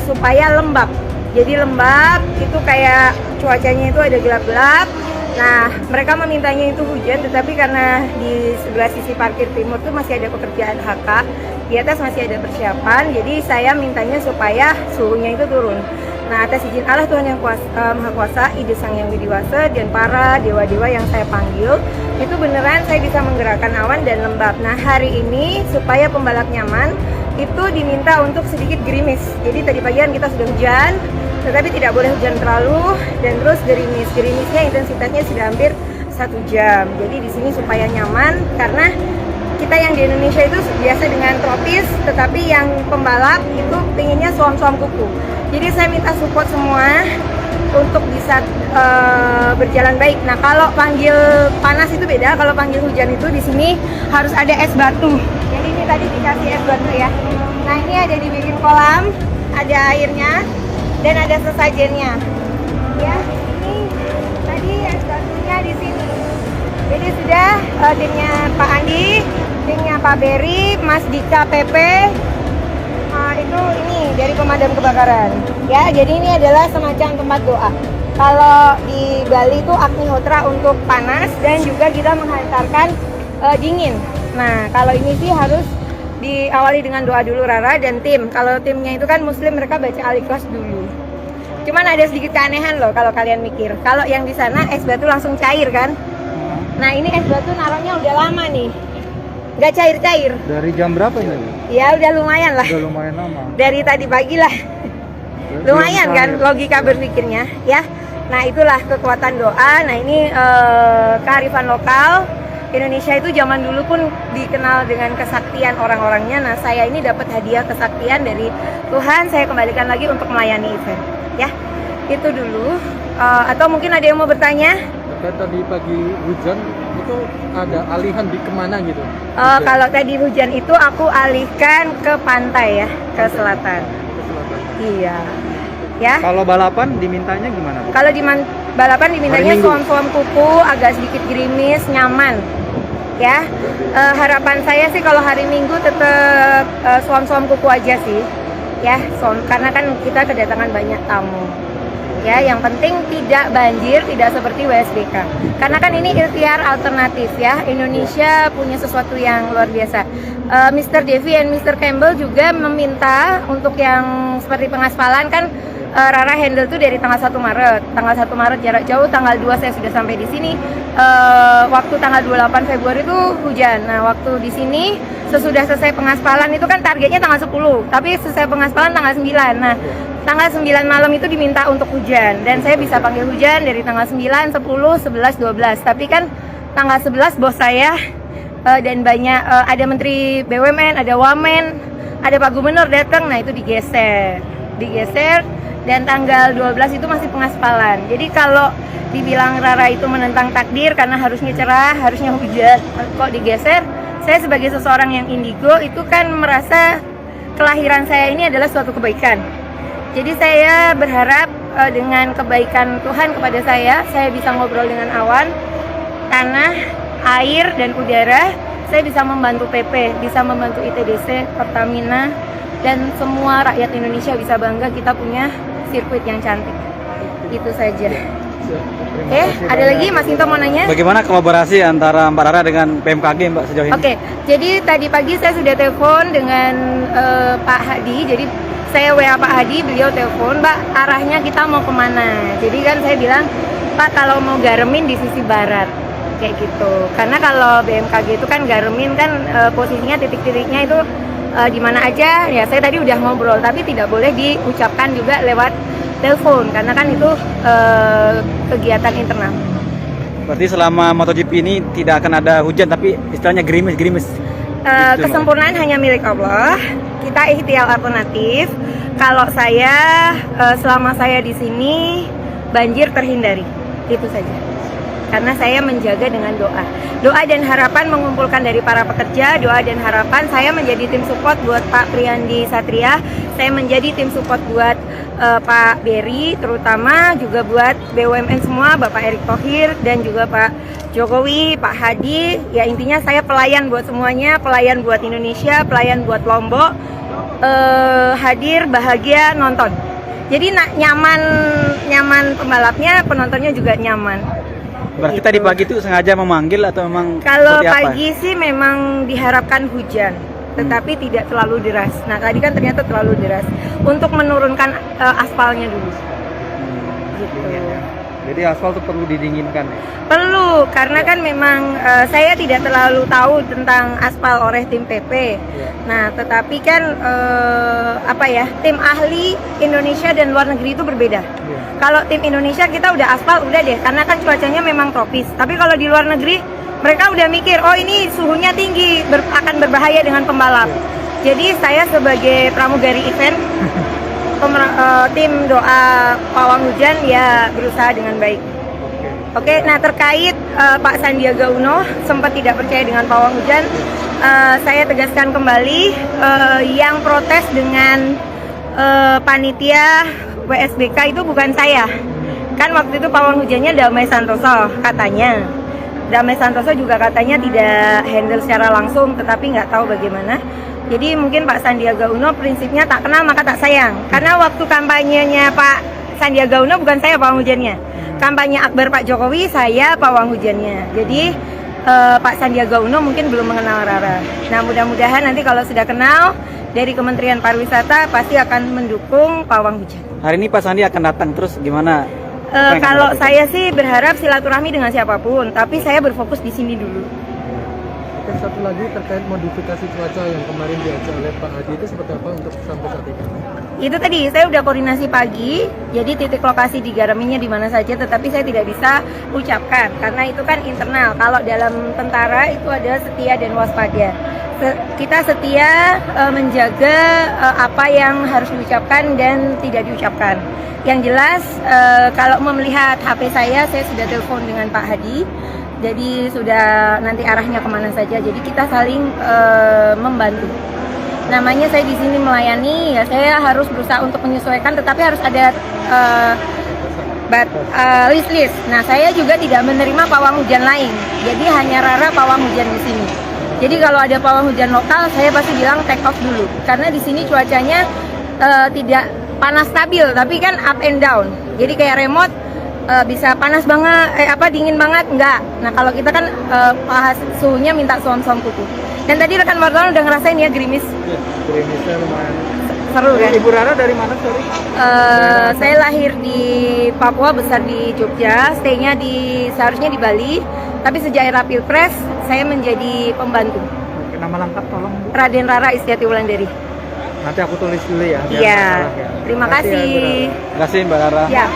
supaya lembab. Jadi lembab itu kayak cuacanya itu ada gelap-gelap. Nah, mereka memintanya itu hujan, tetapi karena di sebelah sisi parkir timur itu masih ada pekerjaan HK, di atas masih ada persiapan, jadi saya mintanya supaya suhunya itu turun. Nah, atas izin Allah Tuhan yang Maha Kuasa, Ide Sang Yang Widiwasa, dan para dewa-dewa yang saya panggil, itu beneran saya bisa menggerakkan awan dan lembab. Nah, hari ini supaya pembalap nyaman, itu diminta untuk sedikit gerimis. Jadi tadi pagian kita sudah hujan, tetapi tidak boleh hujan terlalu, dan terus gerimis. Gerimisnya intensitasnya sudah hampir 1 jam. Jadi di sini supaya nyaman, karena kita yang di Indonesia itu biasa dengan tropis, tetapi yang pembalap itu pinginnya suam-suam kuku. Jadi saya minta support semua untuk bisa berjalan baik. Nah, kalau panggil panas itu beda, kalau panggil hujan itu di sini harus ada es batu. Jadi ini tadi dikasih es batu ya. Nah, ini ada dibikin kolam, ada airnya, dan ada sesajennya. Ya, ini tadi es batunya di sini. Jadi sudah timnya Pak Andi, timnya Pak Berry, Mas Dika PP, itu ini dari pemadam kebakaran. Ya, jadi ini adalah semacam tempat doa. Kalau di Bali itu Agnihotra untuk panas, dan juga kita menghantarkan dingin. Nah, kalau ini sih harus diawali dengan doa dulu Rara dan tim. Kalau timnya itu kan Muslim, mereka baca Al-Ikhlas dulu. Cuman ada sedikit keanehan loh kalau kalian mikir. Kalau yang di sana es batu langsung cair kan? Nah, ini es batu naruhnya udah lama nih, nggak cair-cair. Dari jam berapa ini? Ya udah lumayan lah. Udah lumayan lama. Dari tadi pagi lah. Lumayan kan logika berpikirnya ya. Nah, itulah kekuatan doa. Nah, ini kearifan lokal. Indonesia itu zaman dulu pun dikenal dengan kesaktian orang-orangnya. Nah, saya ini dapat hadiah kesaktian dari Tuhan. Saya kembalikan lagi untuk melayani event ya. Itu dulu. Atau mungkin ada yang mau bertanya? Tadi pagi hujan itu ada alihan di kemana gitu? Kalau tadi hujan itu aku alihkan ke pantai ya, ke selatan. Iya. Ya. Kalau balapan dimintanya gimana, Bu? Kalau di balapan dimintanya suam-suam kuku, agak sedikit gerimis, nyaman. Ya. Harapan saya sih kalau hari Minggu tetap suam-suam kuku aja sih. Ya, karena kan kita kedatangan banyak tamu. Ya, yang penting tidak banjir, tidak seperti WSBK. Karena kan ini ikhtiar alternatif ya. Indonesia punya sesuatu yang luar biasa. Mr. Devi dan Mr. Campbell juga meminta untuk yang seperti pengaspalan kan. Rara handle tuh dari tanggal 1 Maret. Tanggal 1 Maret jarak jauh, tanggal 2 saya sudah sampai di sini. Waktu tanggal 28 Februari itu hujan. Nah, waktu di sini sesudah selesai pengaspalan itu kan targetnya tanggal 10, tapi selesai pengaspalan tanggal 9. Nah, tanggal 9 malam itu diminta untuk hujan, dan saya bisa panggil hujan dari tanggal 9, 10, 11, 12. Tapi kan tanggal 11 bos saya dan banyak ada Menteri BUMN, ada Wamen, ada Pak Gubernur datang. Nah, itu digeser. Dan tanggal 12 itu masih pengaspalan. Jadi kalau dibilang Rara itu menentang takdir karena harusnya cerah, harusnya hujan, kok digeser? Saya sebagai seseorang yang indigo itu kan merasa kelahiran saya ini adalah suatu kebaikan. Jadi saya berharap dengan kebaikan Tuhan kepada saya bisa ngobrol dengan awan, tanah, air, dan udara. Saya bisa membantu PP, bisa membantu ITDC, Pertamina, dan semua rakyat Indonesia bisa bangga kita punya sirkuit yang cantik. Itu saja. Ada lagi Mas Into mau nanya? Bagaimana kolaborasi antara Mbak Rara dengan PMKG Mbak sejauh ini? Oke, jadi tadi pagi saya sudah telepon dengan Pak Hadi. Jadi saya WA Pak Hadi, beliau telepon, Mbak arahnya kita mau kemana? Jadi kan saya bilang, Pak kalau mau garemin di sisi barat, kayak gitu. Karena kalau BMKG itu kan garemin kan posisinya titik-titiknya itu di mana aja. Ya saya tadi udah ngobrol, tapi tidak boleh diucapkan juga lewat telepon karena kan itu kegiatan internal. Berarti selama MotoGP ini tidak akan ada hujan, tapi istilahnya gerimis. Kesempurnaan hanya milik Allah. Kita ikhtiar alternatif. Kalau saya selama saya di sini banjir terhindari. Itu saja. karena saya menjaga dengan doa. Doa dan harapan mengumpulkan dari para pekerja, doa dan harapan saya menjadi tim support buat Pak Priyandi Satria, saya menjadi tim support buat Pak Berry, terutama juga buat BUMN semua, Bapak Erick Thohir dan juga Pak Jokowi, Pak Hadi. Ya intinya saya pelayan buat semuanya, pelayan buat Indonesia, pelayan buat Lombok, hadir, bahagia, nonton. Jadi nyaman pembalapnya, penontonnya juga nyaman. Berarti Gitu. tadi pagi itu sengaja memanggil atau memang Kalau seperti apa? pagi sih memang diharapkan hujan, tetapi tidak terlalu deras. Nah tadi kan ternyata terlalu deras untuk menurunkan aspalnya dulu. Gitu. Jadi aspal itu perlu didinginkan ya? Perlu, karena kan memang saya tidak terlalu tahu tentang aspal oleh tim PP. Nah, tetapi kan tim ahli Indonesia dan luar negeri itu berbeda. Kalau tim Indonesia kita udah aspal udah deh, karena kan cuacanya memang tropis. Tapi kalau di luar negeri mereka udah mikir, oh ini suhunya tinggi, akan berbahaya dengan pembalap. Jadi saya sebagai pramugari event tim doa pawang hujan ya berusaha dengan baik. Oke, nah terkait Pak Sandiaga Uno sempat tidak percaya dengan pawang hujan, saya tegaskan kembali yang protes dengan panitia WSBK itu bukan saya. Kan waktu itu pawang hujannya Damai Santoso katanya. Damai Santoso juga katanya tidak handle secara langsung, tetapi nggak tahu bagaimana. Jadi mungkin Pak Sandiaga Uno prinsipnya tak kenal maka tak sayang. Karena waktu kampanyenya Pak Sandiaga Uno bukan saya pawang hujannya. Kampanye Akbar Pak Jokowi saya pawang hujannya. Jadi Pak Sandiaga Uno mungkin belum mengenal Rara. Nah mudah-mudahan nanti kalau sudah kenal dari Kementerian Pariwisata pasti akan mendukung pawang hujan. Hari ini Pak Sandi akan datang, terus gimana? Kalau saya sih berharap silaturahmi dengan siapapun, tapi saya berfokus di sini dulu. Oke, satu lagi terkait modifikasi cuaca yang kemarin diajak oleh Pak Hadi itu seperti apa untuk sampai saat ini? Itu tadi saya udah koordinasi pagi, jadi titik lokasi digaraminnya di mana saja, tetapi saya tidak bisa ucapkan karena itu kan internal. Kalau dalam tentara itu ada setia dan waspada. Kita setia menjaga apa yang harus diucapkan dan tidak diucapkan. Yang jelas kalau melihat HP saya sudah telepon dengan Pak Hadi. Jadi sudah nanti arahnya kemana saja. Jadi kita saling membantu. Namanya saya di sini melayani, ya saya harus berusaha untuk menyesuaikan, tetapi harus ada list. Nah saya juga tidak menerima pawang hujan lain. Jadi hanya Rara pawang hujan di sini. Jadi kalau ada pawang hujan lokal, saya pasti bilang take off dulu. Karena di sini cuacanya tidak panas stabil, tapi kan up and down. Jadi kayak remote. Bisa panas banget, dingin banget, enggak. Nah kalau kita kan suhunya minta suam-suam kuku. Dan tadi rekan wartawan udah ngerasain ya gerimis. Gerimisnya lumayan. Seru kan? Ibu Rara dari mana, sorry? Saya lahir di Papua, besar di Jogja, stay-nya seharusnya di Bali. Tapi sejak era Pilpres, saya menjadi pembantu. Oke, nama lengkap tolong Bu. Raden Rara Istiati Wulandari. Nanti aku tulis dulu ya. biar Iya, nggak salah ya. terima Terima kasih ya, kasih. Ibu Rara. Terima kasih Mbak Rara. Ya.